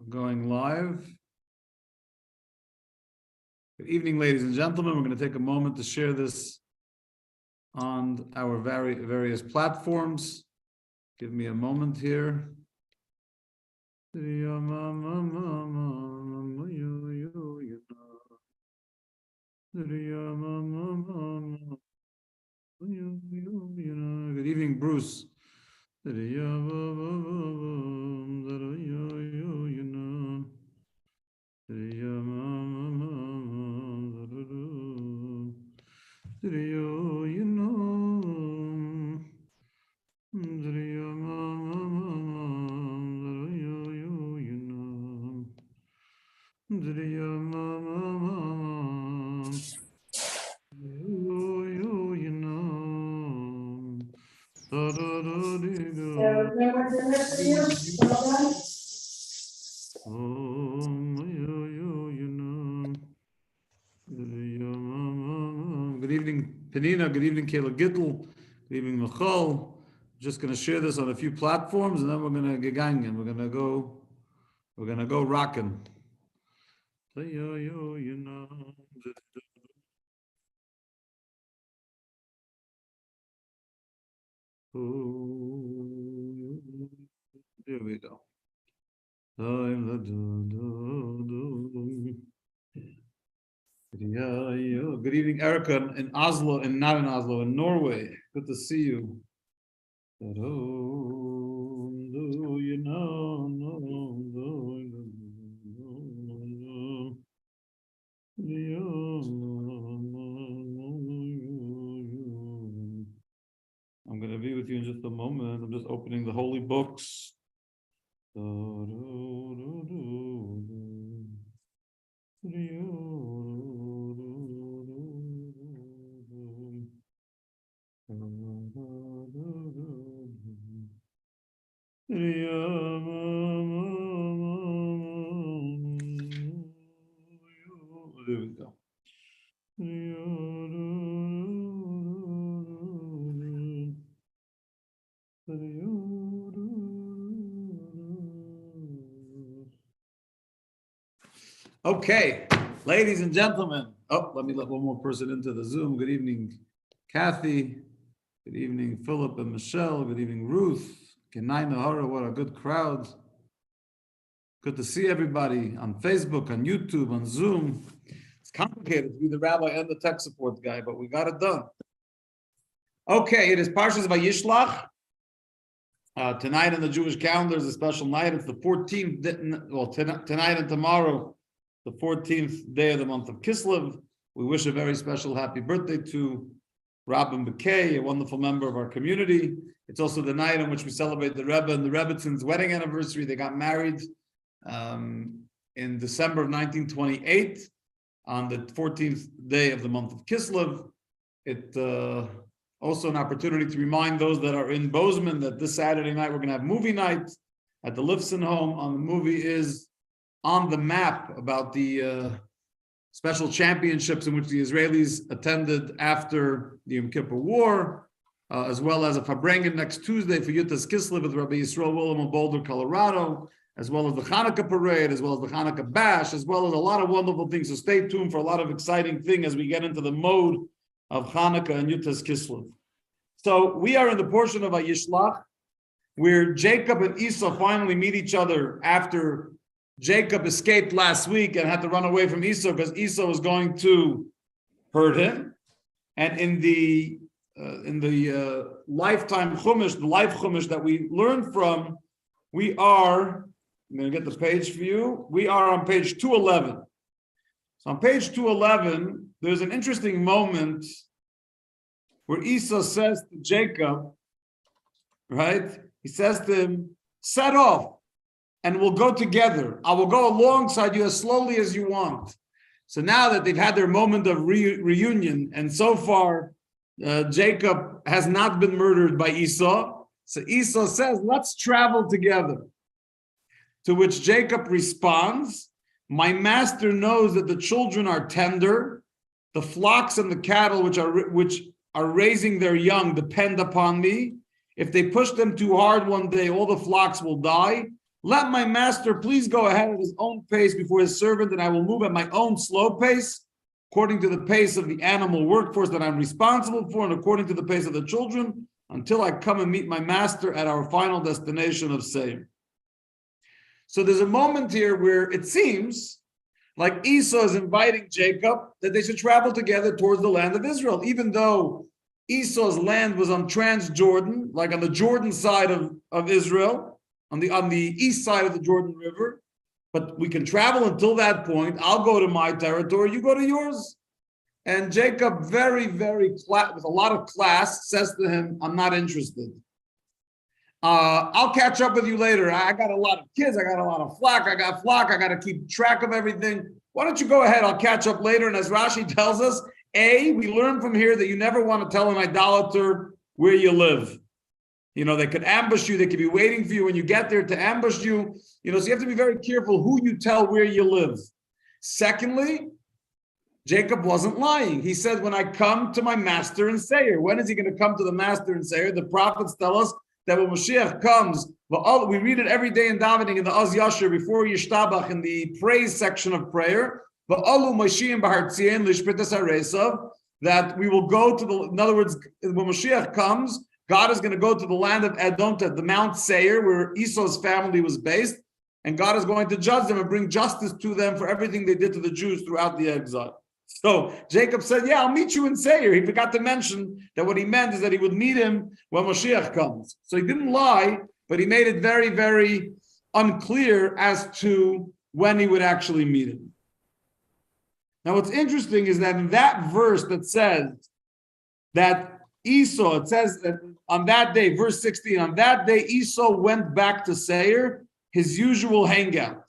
Going live. Good evening, ladies and gentlemen. We're going to take a moment to share this on our various platforms. Give me a moment here. Good evening, Bruce. Good evening, Penina. Good evening, Kayla Gittel. Good evening, Michal. Just going to share this on a few platforms, and then we're going to get going. We're going to go rocking. There we go. Good evening, Erica, in Oslo, and not in Oslo, in Norway. Good to see you. I'm going to be with you in just a moment. I'm just opening the holy books. There we go. Okay, ladies and gentlemen. Oh, let me let one more person into the Zoom. Good evening, Kathy. Good evening, Philip and Michelle. Good evening, Ruth. Kenai Nahara, what a good crowd. Good to see everybody on Facebook, on YouTube, on Zoom. It's complicated to be the rabbi and the tech support guy, but we got it done. Okay, it is Parshas Vayishlach. Tonight on the Jewish calendar is a special night. It's the 14th, well, tonight and tomorrow, the 14th day of the month of Kislev. We wish a very special happy birthday to Rabbi McKay, a wonderful member of our community. It's also the night on which we celebrate the Rebbe and the Rebbetzins' wedding anniversary. They got married in December of 1928 on the 14th day of the month of Kislev. It's also an opportunity to remind those that are in Bozeman that this Saturday night we're going to have movie night at the Lifson home. On the movie is On the Map, about the special championships in which the Israelis attended after the Yom Kippur War, as well as a Farbrengen next Tuesday for Yutas Kislev with Rabbi Yisrael Willem of Boulder, Colorado, as well as the Hanukkah parade, as well as the Hanukkah bash, as well as a lot of wonderful things. So stay tuned for a lot of exciting things as we get into the mode of Hanukkah and Yutas Kislev. So we are in the portion of Vayishlach where Jacob and Esau finally meet each other after Jacob escaped last week and had to run away from Esau because Esau was going to hurt him. And in the lifetime Chumash, the life Chumash that we learned from, we are, I'm going to get the page for you. We are on page 211. So on page 211, there's an interesting moment where Esau says to Jacob, right? He says to him, set off and we'll go together. I will go alongside you as slowly as you want. So now that they've had their moment of reunion, and so far Jacob has not been murdered by Esau, so Esau says, let's travel together. To which Jacob responds, my master knows that the children are tender, the flocks and the cattle which are raising their young depend upon me. If they push them too hard one day, all the flocks will die, Let my master please go ahead at his own pace before his servant, and I will move at my own slow pace, according to the pace of the animal workforce that I'm responsible for, and according to the pace of the children, until I come and meet my master at our final destination of Seir. So there's a moment here where it seems like Esau is inviting Jacob that they should travel together towards the land of Israel, even though Esau's land was on Transjordan, like on the Jordan side of Israel, on the east side of the Jordan River. But we can travel until that point. I'll go to my territory, you go to yours. And Jacob, very, very, with a lot of class, says to him, I'm not interested. I'll catch up with you later. I got a lot of kids. I got a lot of flock. I got to keep track of everything. Why don't you go ahead? I'll catch up later. And as Rashi tells us, we learn from here that you never want to tell an idolater where you live. You know, they could ambush you. They could be waiting for you when you get there to ambush you. You know, so you have to be very careful who you tell where you live. Secondly, Jacob wasn't lying. He said, when I come to my master in Seir. When is he going to come to the master in Seir? The prophets tell us that when Mashiach comes, we read it every day in davening in the Az Yashir before Yishtabach in the praise section of prayer. That we will go to the, in other words, when Mashiach comes, God is going to go to the land of Edom, to the Mount Seir, where Esau's family was based, and God is going to judge them and bring justice to them for everything they did to the Jews throughout the exile. So Jacob said, yeah, I'll meet you in Seir. He forgot to mention that what he meant is that he would meet him when Mashiach comes. So he didn't lie, but he made it very, very unclear as to when he would actually meet him. Now, what's interesting is that in that verse that says that Esau, it says that on that day, verse 16, on that day, Esau went back to Seir, his usual hangout.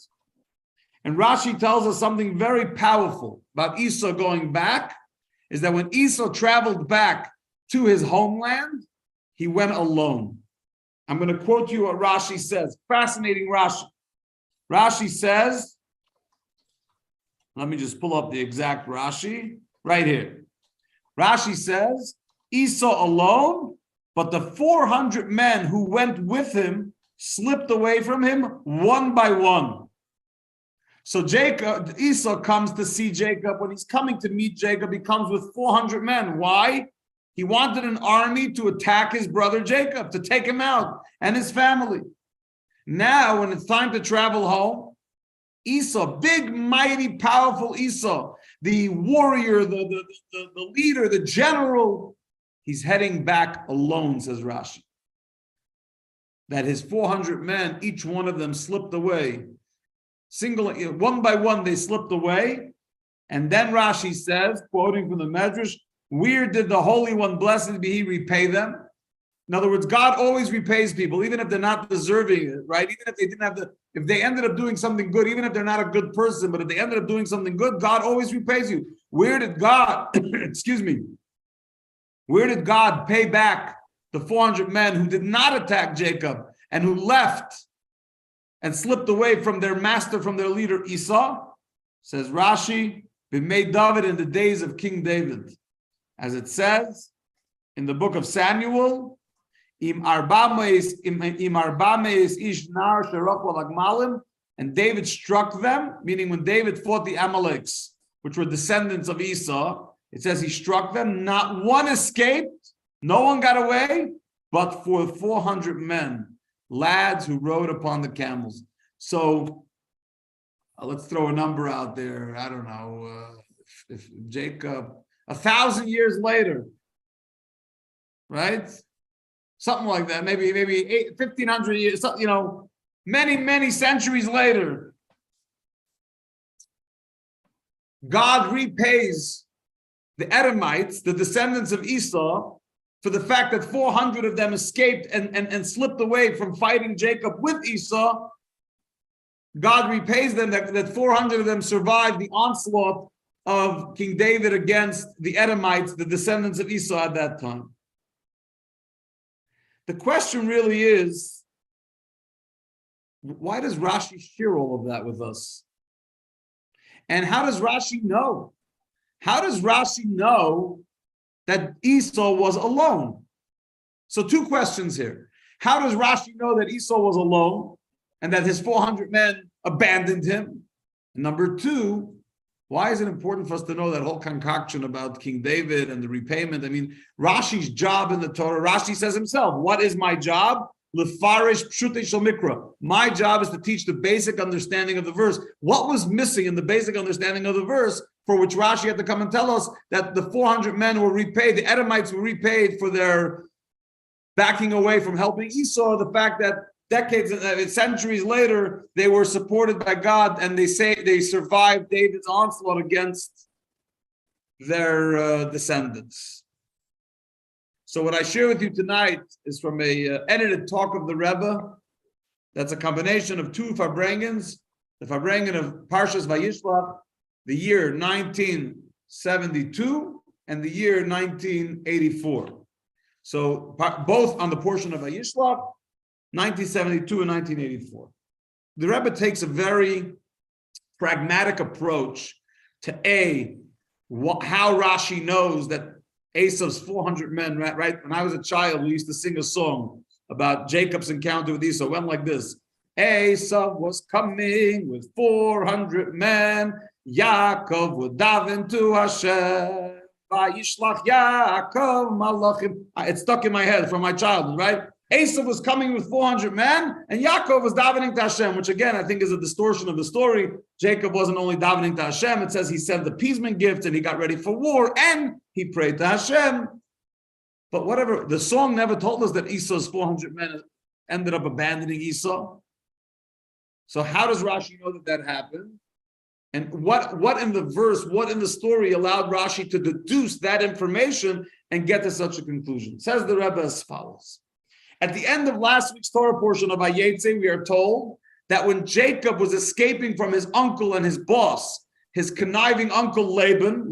And Rashi tells us something very powerful about Esau going back, is that when Esau traveled back to his homeland, he went alone. I'm going to quote you what Rashi says. Fascinating Rashi. Rashi says, let me just pull up the exact Rashi right here. Rashi says, Esau alone, but the 400 men who went with him slipped away from him one by one. So Esau comes to see Jacob. When he's coming to meet Jacob, he comes with 400 men. Why? He wanted an army to attack his brother Jacob, to take him out and his family. Now, when it's time to travel home, Esau, big, mighty, powerful Esau, the warrior, the leader, the general, he's heading back alone, says Rashi. That his 400 men, each one of them slipped away. One by one, they slipped away. And then Rashi says, quoting from the Medrash, where did the Holy One, blessed be He, repay them? In other words, God always repays people, even if they're not deserving it, right? Even if they didn't have if they ended up doing something good, even if they're not a good person, but if they ended up doing something good, God always repays you. Where did God, where did God pay back the 400 men who did not attack Jacob and who left and slipped away from their master, from their leader Esau? Says Rashi, made David in the days of King David. As it says in the book of Samuel, and David struck them, meaning when David fought the Amaleks, which were descendants of Esau, it says he struck them, not one escaped, no one got away, but for 400 men, lads who rode upon the camels. So let's throw a number out there. I don't know, if Jacob, 1,000 years later, right? Something like that, maybe 1,500 years, many centuries later, God repays the Edomites, the descendants of Esau, for the fact that 400 of them escaped and slipped away from fighting Jacob with Esau. God repays them that 400 of them survived the onslaught of King David against the Edomites, the descendants of Esau at that time. The question really is, why does Rashi share all of that with us? And how does Rashi know? How does Rashi know that Esau was alone? So two questions here. How does Rashi know that Esau was alone? and that his 400 men abandoned him. And number two, why is it important for us to know that whole concoction about King David and the repayment? I mean, Rashi's job in the Torah, Rashi says himself, what is my job? Lefarish pshutei shel mikra. My job is to teach the basic understanding of the verse. What was missing in the basic understanding of the verse, for which Rashi had to come and tell us that the 400 men were repaid, the Edomites were repaid for their backing away from helping Esau, the fact that decades, centuries later, they were supported by God, and they say they survived David's onslaught against their descendants. So what I share with you tonight is from a edited talk of the Rebbe. That's a combination of two Farbrengans, the Farbrengen of Parshas Vayishlach, the year 1972 and the year 1984. So both on the portion of Vayishlach, 1972 and 1984. The Rebbe takes a very pragmatic approach to how Rashi knows that Esau's 400 men, right? When I was a child, we used to sing a song about Jacob's encounter with Esau. It went like this. Esau was coming with 400 men. Yaakov would daven to Hashem. Vayishlach Yaakov malachim. It stuck in my head from my childhood, right? Esau was coming with 400 men, and Yaakov was davening to Hashem, which again, I think is a distortion of the story. Jacob wasn't only davening to Hashem, it says he sent appeasement gifts and he got ready for war and he prayed to Hashem. But whatever, the song never told us that Esau's 400 men ended up abandoning Esau. So how does Rashi know that happened? And what in the verse, what in the story allowed Rashi to deduce that information and get to such a conclusion? It says the Rebbe as follows. At the end of last week's Torah portion of Vayetze, we are told that when Jacob was escaping from his uncle and his boss, his conniving uncle Laban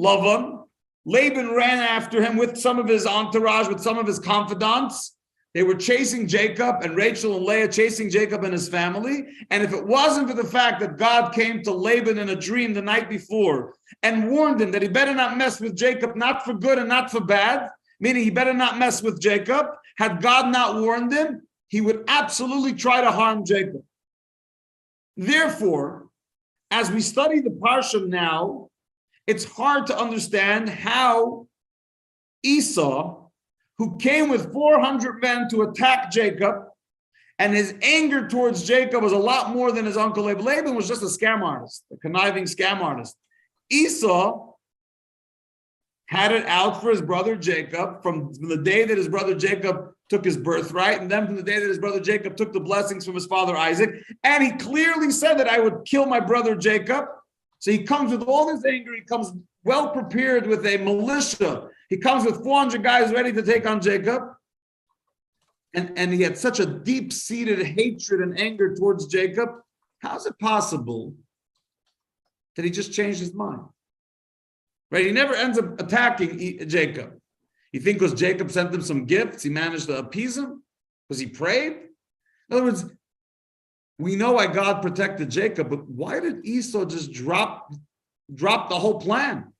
ran after him with some of his entourage, with some of his confidants. They were chasing Jacob, and Rachel and Leah chasing Jacob and his family. And if it wasn't for the fact that God came to Laban in a dream the night before and warned him that he better not mess with Jacob, not for good and not for bad, meaning he better not mess with Jacob, had God not warned him, he would absolutely try to harm Jacob. Therefore, as we study the Parsha now, it's hard to understand how Esau, who came with 400 men to attack Jacob, and his anger towards Jacob was a lot more than his uncle Laban. Laban was just a scam artist, a conniving scam artist. Esau had it out for his brother Jacob from the day that his brother Jacob took his birthright, and then from the day that his brother Jacob took the blessings from his father Isaac. And he clearly said that I would kill my brother Jacob. So he comes with all this anger. He comes well prepared with a militia. He comes with 400 guys ready to take on Jacob. And he had such a deep-seated hatred and anger towards Jacob. How is it possible that he just changed his mind? Right? He never ends up attacking Jacob. You think because Jacob sent him some gifts, he managed to appease him? Because he prayed? In other words, we know why God protected Jacob, but why did Esau just drop the whole plan?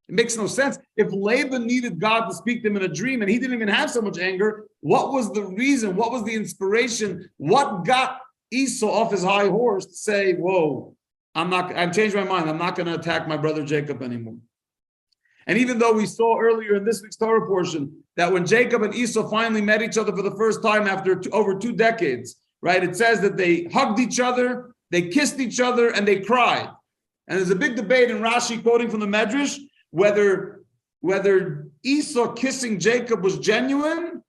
It makes no sense. If Laban needed God to speak to him in a dream and he didn't even have so much anger, what was the reason? What was the inspiration? What got Esau off his high horse to say, whoa, I've changed my mind. I'm not going to attack my brother Jacob anymore. And even though we saw earlier in this week's Torah portion that when Jacob and Esau finally met each other for the first time after over 2 decades, right, it says that they hugged each other, they kissed each other, and they cried. And there's a big debate in Rashi, quoting from the Medrash, whether Esau kissing Jacob was genuine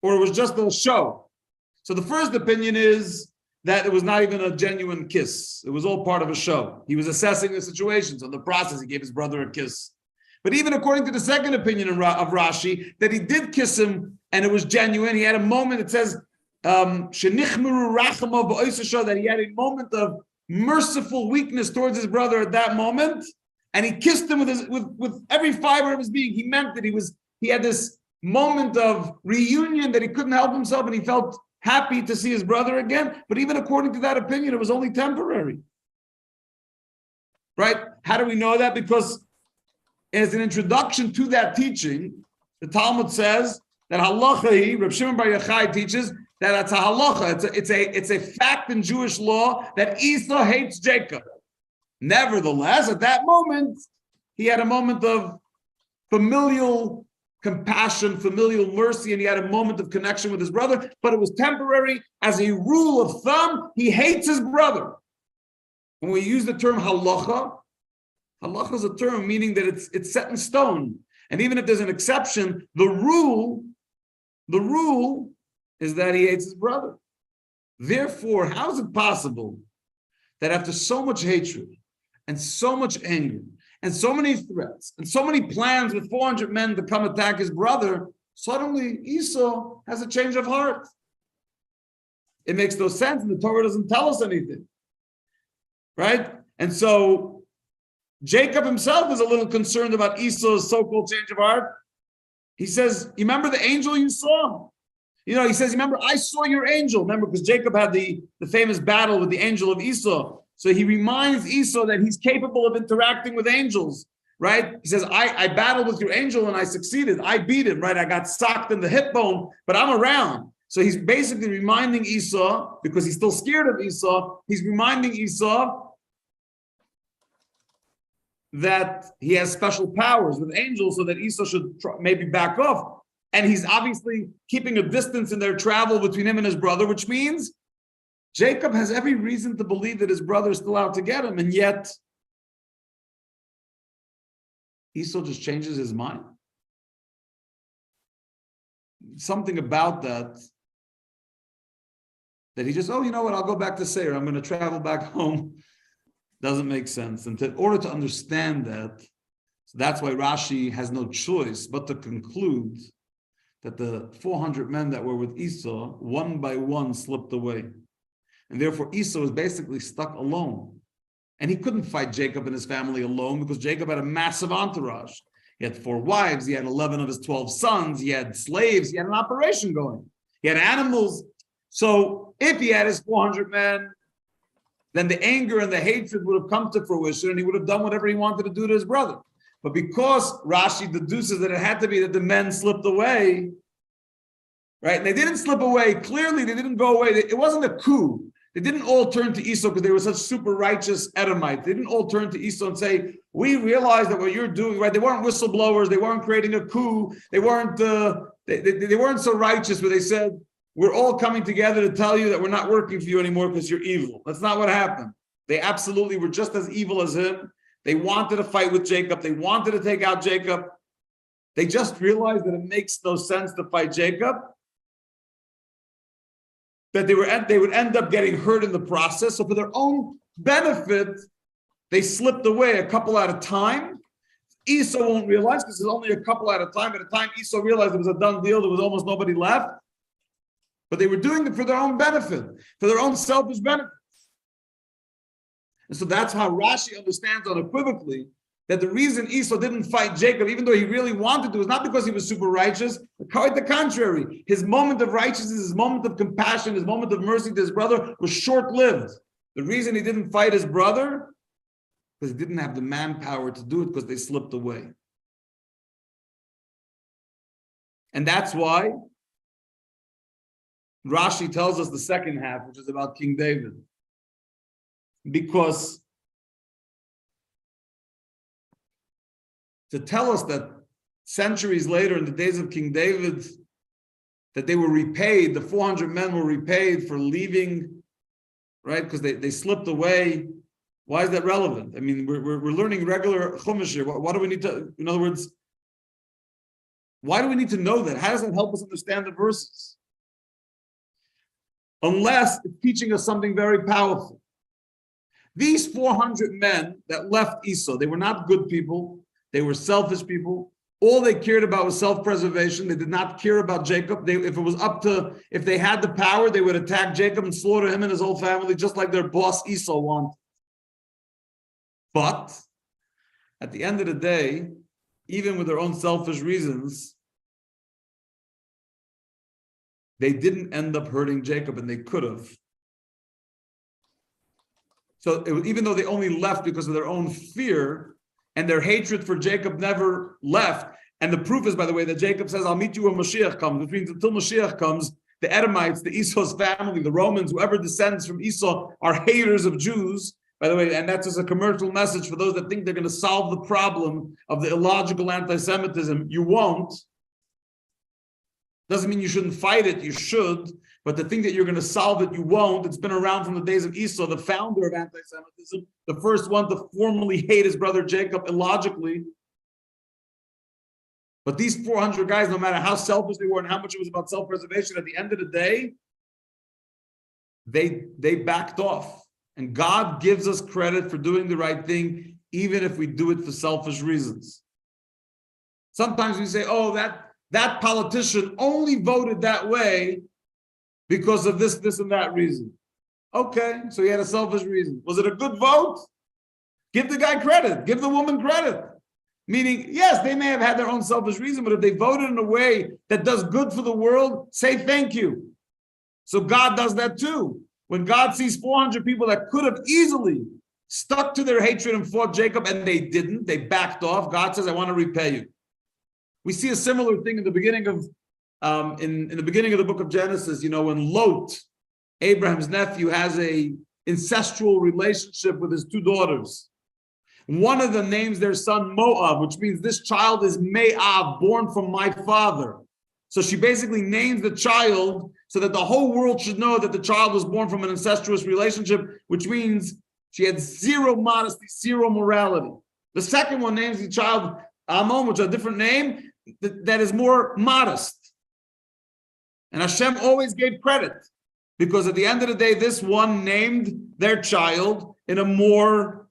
or it was just a show. So the first opinion is that it was not even a genuine kiss. It was all part of a show. He was assessing the situation. So in the process, he gave his brother a kiss. But even according to the second opinion of Rashi, that he did kiss him and it was genuine. He had a moment, it says, that he had a moment of merciful weakness towards his brother at that moment. And he kissed him with every fiber of his being. He meant that he had this moment of reunion that he couldn't help himself, and he felt happy to see his brother again. But even according to that opinion, it was only temporary. Right? How do we know that? Because as an introduction to that teaching, the Talmud says that halacha, Reb Shimon Bar Yochai teaches That's a halacha. It's a fact in Jewish law that Esau hates Jacob. Nevertheless, at that moment, he had a moment of familial compassion, familial mercy, and he had a moment of connection with his brother, but it was temporary. As a rule of thumb, he hates his brother. When we use the term halacha, halacha is a term meaning that it's set in stone. And even if there's an exception, the rule is that he hates his brother. Therefore, how is it possible that after so much hatred and so much anger and so many threats and so many plans with 400 men to come attack his brother, suddenly Esau has a change of heart? It makes no sense, and the Torah doesn't tell us anything, right? And so Jacob himself is a little concerned about Esau's so-called change of heart. He says, you remember the angel you saw? He says, remember, I saw your angel. Remember, because Jacob had the famous battle with the angel of Esau. So he reminds Esau that he's capable of interacting with angels, right? He says, I battled with your angel and I succeeded. I beat him, right? I got socked in the hip bone, but I'm around. So he's basically reminding Esau, because he's still scared of Esau, he's reminding Esau that he has special powers with angels, so that Esau should maybe back off. And he's obviously keeping a distance in their travel between him and his brother, which means Jacob has every reason to believe that his brother is still out to get him, and yet Esau just changes his mind. Something about that he just, you know what, I'll go back to Seir, I'm going to travel back home. Doesn't make sense. And in order to understand that, so that's why Rashi has no choice but to conclude that the 400 men that were with Esau, one by one, slipped away. And therefore, Esau was basically stuck alone. And he couldn't fight Jacob and his family alone, because Jacob had a massive entourage. He had 4 wives, he had 11 of his 12 sons, he had slaves, he had an operation going. He had animals. So if he had his 400 men, then the anger and the hatred would have come to fruition, and he would have done whatever he wanted to do to his brother. But because Rashi deduces that it had to be that the men slipped away, right? And they didn't slip away. Clearly, they didn't go away. It wasn't a coup. They didn't all turn to Esau because they were such super righteous Edomites. They didn't all turn to Esau and say, we realize that what you're doing, right? They weren't whistleblowers. They weren't creating a coup. They weren't they weren't so righteous where they said, we're all coming together to tell you that we're not working for you anymore because you're evil. That's not what happened. They absolutely were just as evil as him. They wanted to fight with Jacob. They wanted to take out Jacob. They just realized that it makes no sense to fight Jacob, that they would end up getting hurt in the process. So for their own benefit, they slipped away a couple at a time. Esau won't realize because there's only a couple at a time. By the time Esau realized it was a done deal, there was almost nobody left. But they were doing it for their own benefit, for their own selfish benefit. And so that's how Rashi understands unequivocally that the reason Esau didn't fight Jacob, even though he really wanted to, was not because he was super righteous, but quite the contrary. His moment of righteousness, his moment of compassion, his moment of mercy to his brother was short-lived. The reason he didn't fight his brother, because he didn't have the manpower to do it, because they slipped away. And that's why Rashi tells us the second half, which is about King David. Because to tell us that centuries later, in the days of King David, that they were repaid, the 400 men were repaid for leaving, right? Because they slipped away. Why is that relevant? I mean, we're learning regular Chumash here. Why do we need to, in other words, why do we need to know that? How does that help us understand the verses? Unless it's teaching us something very powerful. These 400 men that left Esau, they were not good people. They were selfish people. All they cared about was self-preservation. They did not care about Jacob. If they had the power, they would attack Jacob and slaughter him and his whole family, just like their boss Esau wanted. But at the end of the day, even with their own selfish reasons, they didn't end up hurting Jacob, and they could have. So even though they only left because of their own fear, and their hatred for Jacob never left. And the proof is, by the way, that Jacob says, I'll meet you when Mashiach comes, which means until Mashiach comes, the Edomites, the Esau's family, the Romans, whoever descends from Esau are haters of Jews. By the way, and that's just a commercial message for those that think they're going to solve the problem of the illogical anti-Semitism. You won't. Doesn't mean you shouldn't fight it. You should. But the thing that you're going to solve it, you won't. It's been around from the days of Esau, the founder of anti-Semitism, the first one to formally hate his brother Jacob illogically. But these 400 guys, no matter how selfish they were and how much it was about self-preservation, at the end of the day, they backed off. And God gives us credit for doing the right thing, even if we do it for selfish reasons. Sometimes we say, oh, that politician only voted that way because of this, and that reason. Okay, so he had a selfish reason. Was it a good vote? Give the guy credit. Give the woman credit. Meaning, yes, they may have had their own selfish reason, but if they voted in a way that does good for the world, say thank you. So God does that too. When God sees 400 people that could have easily stuck to their hatred and fought Jacob, and they didn't, they backed off, God says, I want to repay you. We see a similar thing in the beginning of in the beginning of the book of Genesis, when Lot, Abraham's nephew, has a incestual relationship with his two daughters. One of them names their son Moab, which means this child is Me'av, born from my father. So she basically names the child so that the whole world should know that the child was born from an incestuous relationship, which means she had zero modesty, zero morality. The second one names the child Ammon, which is a different name, that is more modest. And Hashem always gave credit, because at the end of the day, this one named their child in a more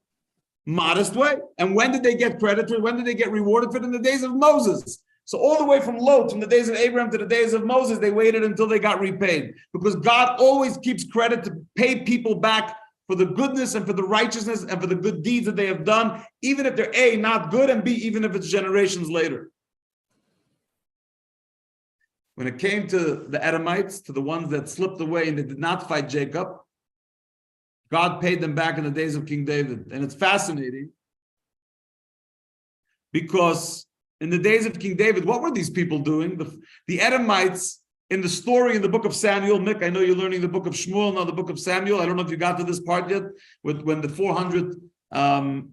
modest way. And when did they get credit for it? When did they get rewarded for it? In the days of Moses. So all the way from Lot, from the days of Abraham to the days of Moses, they waited until they got repaid. Because God always keeps credit to pay people back for the goodness and for the righteousness and for the good deeds that they have done, even if they're A, not good, and B, even if it's generations later. When it came to the Edomites, to the ones that slipped away and they did not fight Jacob, God paid them back in the days of King David. And it's fascinating because in the days of King David, what were these people doing? The Edomites, in the story in the book of Samuel, Mick, I know you're learning the book of Shmuel, now the book of Samuel. I don't know if you got to this part yet, when the 400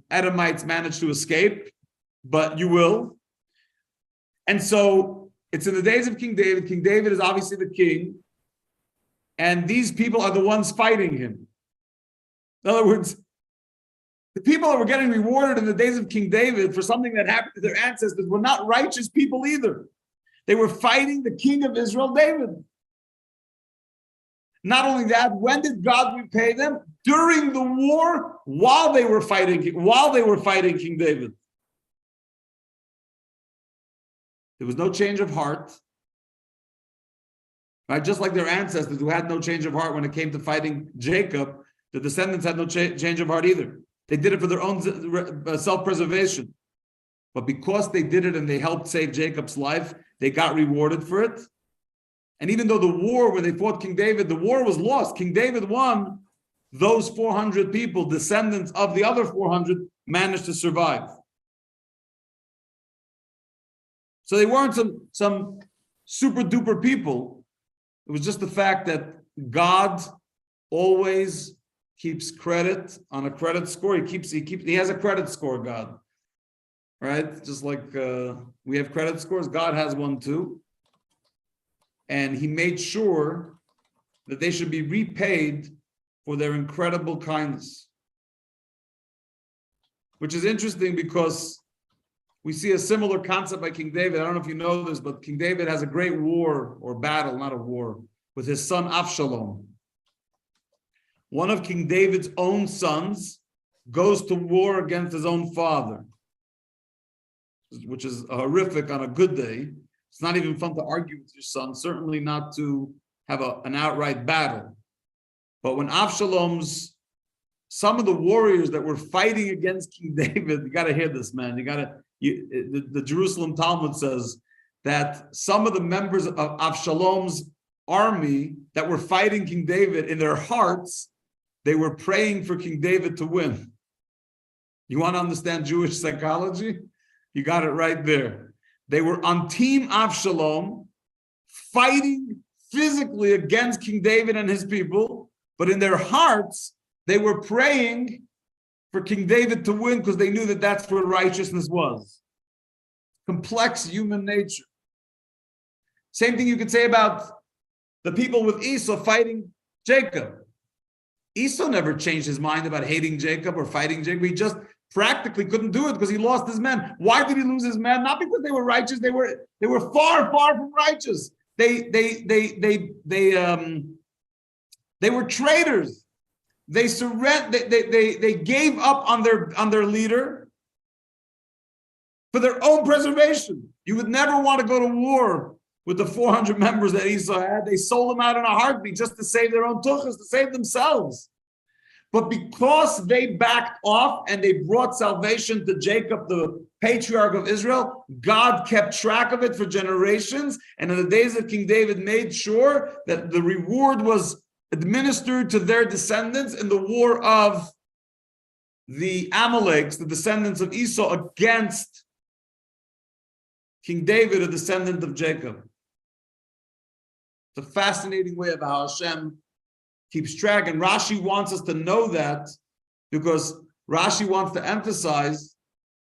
Edomites managed to escape, but you will. And so it's in the days of King David. King David is obviously the king, and these people are the ones fighting him. In other words, the people that were getting rewarded in the days of King David for something that happened to their ancestors were not righteous people either. They were fighting the king of Israel, David. Not only that, when did God repay them? During the war, while they were fighting King David. There was no change of heart. Right? Just like their ancestors who had no change of heart when it came to fighting Jacob, the descendants had no change of heart either. They did it for their own self-preservation. But because they did it and they helped save Jacob's life, they got rewarded for it. And even though the war, when they fought King David, the war was lost. King David won. Those 400 people, descendants of the other 400, managed to survive. So they weren't some super duper people. It was just the fact that God always keeps credit on a credit score. He has a credit score, God. Right? Just like we have credit scores, God has one too. And he made sure that they should be repaid for their incredible kindness. Which is interesting because we see a similar concept by King David. I don't know if you know this, but King David has a great war or battle, not a war, with his son Absalom. One of King David's own sons goes to war against his own father, which is horrific on a good day. It's not even fun to argue with your son, certainly not to have an outright battle. But when some of the warriors that were fighting against King David, you got to hear this, man. The Jerusalem Talmud says that some of the members of Avshalom's army that were fighting King David, in their hearts, they were praying for King David to win. You want to understand Jewish psychology? You got it right there. They were on Team Avshalom, fighting physically against King David and his people, but in their hearts, they were praying for King David to win because they knew that that's where righteousness was. Complex human nature. Same thing you could say about the people with Esau fighting Jacob. Esau never changed his mind about hating Jacob or fighting Jacob. He just practically couldn't do it because he lost his men. Why did he lose his men? Not because they were righteous. They were far, far from righteous. They were traitors. They surrendered. They gave up on their leader for their own preservation. You would never want to go to war with the 400 members that Esau had. They sold them out in a heartbeat just to save their own tuchas, to save themselves. But because they backed off and they brought salvation to Jacob, the patriarch of Israel, God kept track of it for generations. And in the days of King David, made sure that the reward was administered to their descendants in the war of the Amaleks, the descendants of Esau, against King David, a descendant of Jacob. It's a fascinating way of how Hashem keeps track. And Rashi wants us to know that because Rashi wants to emphasize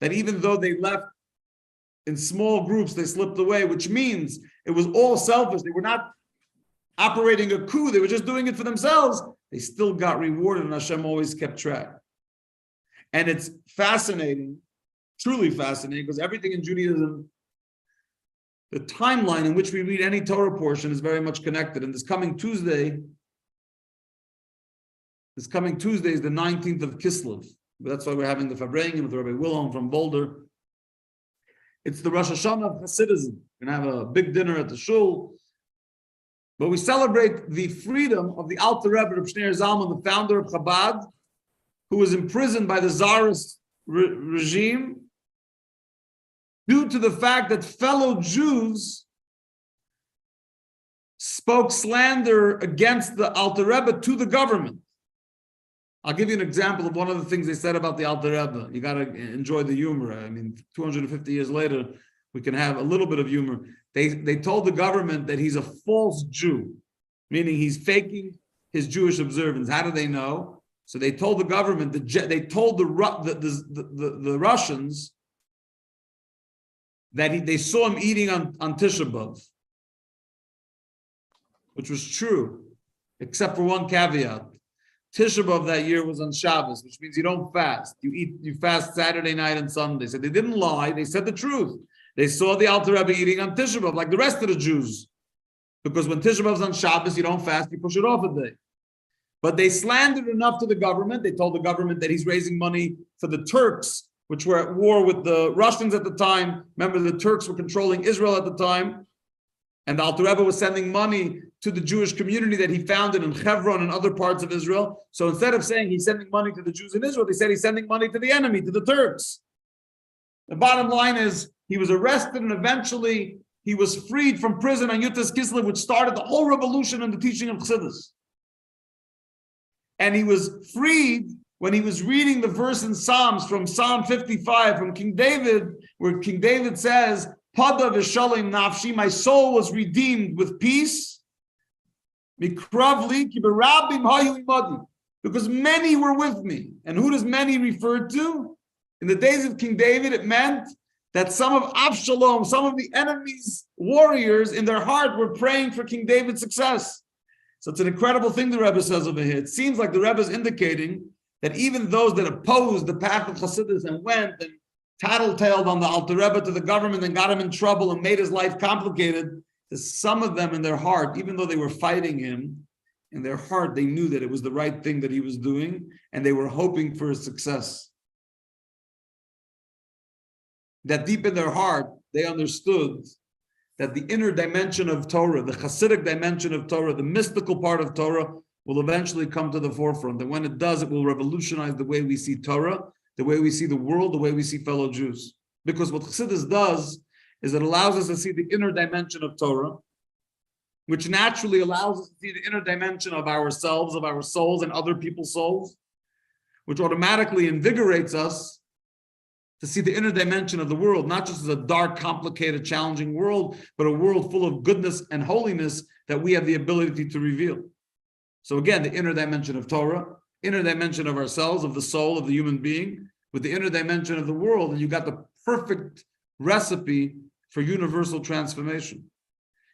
that even though they left in small groups, they slipped away, which means it was all selfish. They were not operating a coup. They were just doing it for themselves. They still got rewarded, and Hashem always kept track. And it's fascinating, truly fascinating, because everything in Judaism, the timeline in which we read any Torah portion is very much connected. And this coming Tuesday is the 19th of Kislev. That's why we're having the Farbrengen with Rabbi Wilhelm from Boulder. It's the Rosh Hashanah of Hasidism. We're going to have a big dinner at the shul. But we celebrate the freedom of the Alter Rebbe, Reb Shneur Zalman, the founder of Chabad, who was imprisoned by the Tsarist regime due to the fact that fellow Jews spoke slander against the Alter Rebbe to the government. I'll give you an example of one of the things they said about the Alter Rebbe. You got to enjoy the humor. I mean, 250 years later, we can have a little bit of humor. They told the government that he's a false Jew, meaning he's faking his Jewish observance. How do they know? So they told the government, they told the Russians that they saw him eating on Tisha B'Av, which was true, except for one caveat. Tisha B'Av that year was on Shabbos, which means you don't fast. You fast Saturday night and Sunday. So they didn't lie. They said the truth. They saw the Alter Rebbe eating on Tisha B'Av like the rest of the Jews. Because when Tisha B'Av's on Shabbos, you don't fast, you push it off a day. But they slandered enough to the government. They told the government that he's raising money for the Turks, which were at war with the Russians at the time. Remember, the Turks were controlling Israel at the time. And the Alter Rebbe was sending money to the Jewish community that he founded in Hebron and other parts of Israel. So instead of saying he's sending money to the Jews in Israel, they said he's sending money to the enemy, to the Turks. The bottom line is he was arrested and eventually he was freed from prison on Yutas Kislev, which started the whole revolution in the teaching of Chassidus. And he was freed when he was reading the verse in Psalms from Psalm 55 from King David, where King David says, Pada v'shalim nafshi, my soul was redeemed with peace. Mikravli ki berabim hayu imadi, because many were with me. And who does many refer to? In the days of King David, it meant that some of Avshalom, some of the enemy's warriors in their heart were praying for King David's success. So it's an incredible thing the Rebbe says over here. It seems like the Rebbe is indicating that even those that opposed the path of Chassidus and went and tattletaled on the Alter Rebbe to the government and got him in trouble and made his life complicated, some of them in their heart, even though they were fighting him, in their heart they knew that it was the right thing that he was doing and they were hoping for his success. That deep in their heart, they understood that the inner dimension of Torah, the Hasidic dimension of Torah, the mystical part of Torah will eventually come to the forefront. And when it does, it will revolutionize the way we see Torah, the way we see the world, the way we see fellow Jews. Because what Chassidus does is it allows us to see the inner dimension of Torah, which naturally allows us to see the inner dimension of ourselves, of our souls and other people's souls, which automatically invigorates us to see the inner dimension of the world, not just as a dark, complicated, challenging world, but a world full of goodness and holiness that we have the ability to reveal. So again, the inner dimension of Torah, inner dimension of ourselves, of the soul, of the human being, with the inner dimension of the world, and you got the perfect recipe for universal transformation.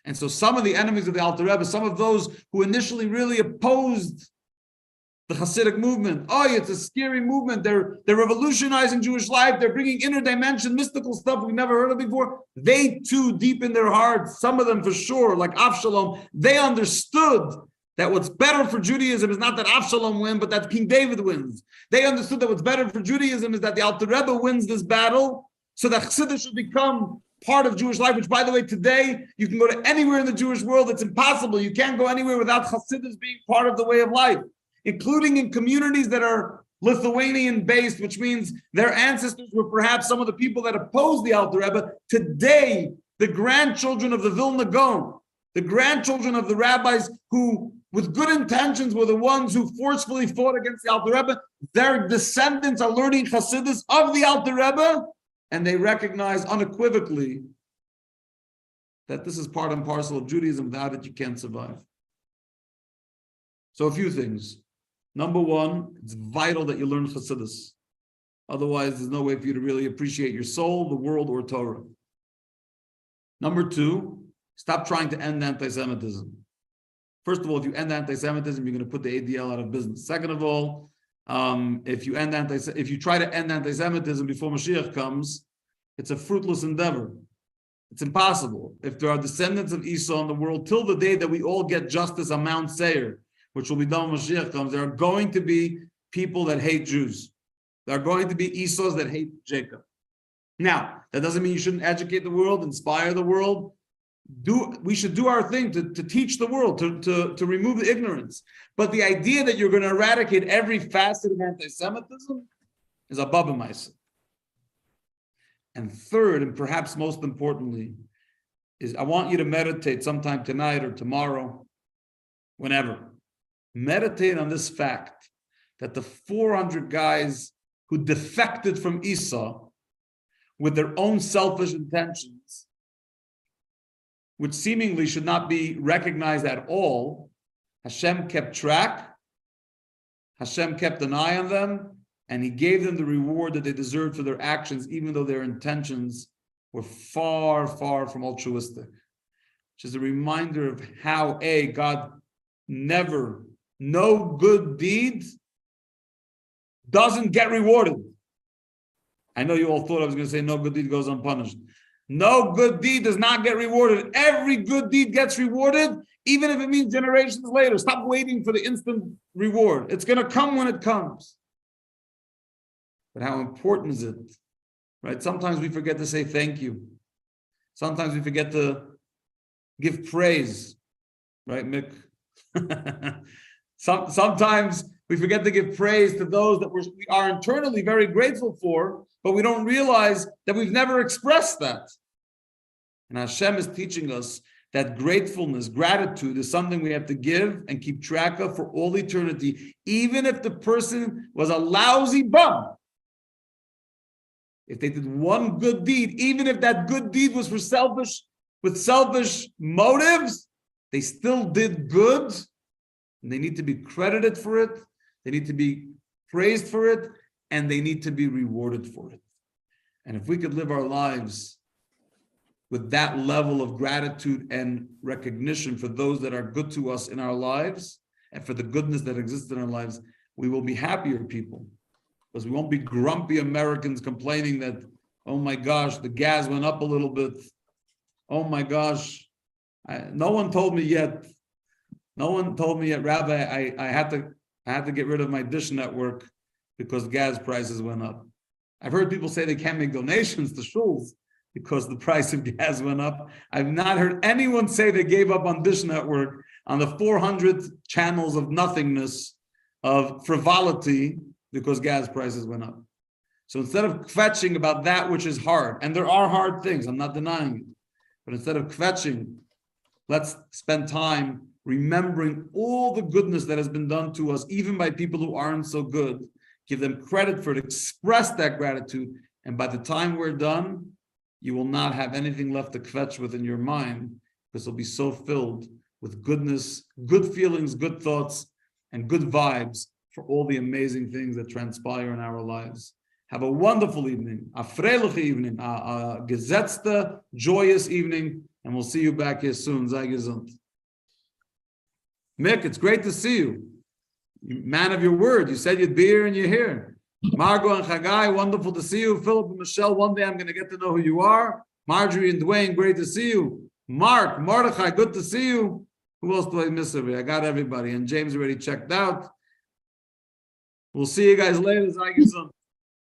And so some of the enemies of the Alter Rebbe, some of those who initially really opposed the Hasidic movement, it's a scary movement, they're revolutionizing Jewish life, they're bringing inner dimension, mystical stuff we've never heard of before. They too, deep in their hearts, some of them for sure, like Avshalom, they understood that what's better for Judaism is not that Avshalom wins, but that King David wins. They understood that what's better for Judaism is that the Alter Rebbe wins this battle, so that Chassidus should become part of Jewish life, which, by the way, today, you can go to anywhere in the Jewish world. It's impossible. You can't go anywhere without Chassidus being part of the way of life, including in communities that are Lithuanian-based, which means their ancestors were perhaps some of the people that opposed the Alter Rebbe. Today, the grandchildren of the Vilna Gaon, the grandchildren of the rabbis who, with good intentions, were the ones who forcefully fought against the Alter Rebbe, their descendants are learning Chassidus of the Alter Rebbe, and they recognize unequivocally that this is part and parcel of Judaism. Without it, you can't survive. So a few things. Number one, it's vital that you learn Chassidus. Otherwise, there's no way for you to really appreciate your soul, the world, or Torah. Number two, stop trying to end anti-Semitism. First of all, if you end anti-Semitism, you're going to put the ADL out of business. Second of all, if you try to end anti-Semitism before Mashiach comes, it's a fruitless endeavor. It's impossible. If there are descendants of Esau in the world, till the day that we all get justice on Mount Seir, which will be done when Mashiach comes, there are going to be people that hate Jews. There are going to be Esau's that hate Jacob. Now, that doesn't mean you shouldn't educate the world, inspire the world. We should do our thing to teach the world, to remove the ignorance. But the idea that you're going to eradicate every facet of anti-Semitism is a baba maisa. And third, and perhaps most importantly, is I want you to meditate sometime tonight or tomorrow, whenever. Meditate on this fact that the 400 guys who defected from Esau with their own selfish intentions, which seemingly should not be recognized at all, Hashem kept track, Hashem kept an eye on them, and he gave them the reward that they deserved for their actions, even though their intentions were far, far from altruistic. Which is a reminder of how, God never, no good deed doesn't get rewarded. I know you all thought I was going to say no good deed goes unpunished. No good deed does not get rewarded. Every good deed gets rewarded, even if it means generations later. Stop waiting for the instant reward. It's going to come when it comes. But how important is it? Right? Sometimes we forget to say thank you. Sometimes we forget to give praise. Right, Mick? Sometimes we forget to give praise to those that we are internally very grateful for, but we don't realize that we've never expressed that. And Hashem is teaching us that gratefulness, gratitude is something we have to give and keep track of for all eternity, even if the person was a lousy bum. If they did one good deed, even if that good deed was with selfish motives, they still did good, and they need to be credited for it, they need to be praised for it, and they need to be rewarded for it. And if we could live our lives with that level of gratitude and recognition for those that are good to us in our lives, and for the goodness that exists in our lives, we will be happier people. Because we won't be grumpy Americans complaining that, oh my gosh, the gas went up a little bit. Oh my gosh, no one told me yet, Rabbi, I had to get rid of my dish network because gas prices went up. I've heard people say they can't make donations to shuls because the price of gas went up. I've not heard anyone say they gave up on dish network on the 400 channels of nothingness, of frivolity, because gas prices went up. So instead of kvetching about that which is hard, and there are hard things, I'm not denying it, but instead of kvetching, let's spend time remembering all the goodness that has been done to us, even by people who aren't so good. Give them credit for it, express that gratitude, And by the time we're done, you will not have anything left to kvetch within your mind, because it'll be so filled with goodness, good feelings, good thoughts, and good vibes for all the amazing things that transpire in our lives. Have a wonderful evening, a freiliche evening, a gesetzte, joyous evening, and we'll see you back here soon. Sei gesund. Mick, it's great to see you. Man of your word, you said you'd be here and you're here. Margot and Chagai, wonderful to see you. Philip and Michelle, one day I'm going to get to know who you are. Marjorie and Dwayne, great to see you. Mark, Mordechai, good to see you. Who else do I miss over here? I got everybody. And James already checked out. We'll see you guys later. Sei gesund.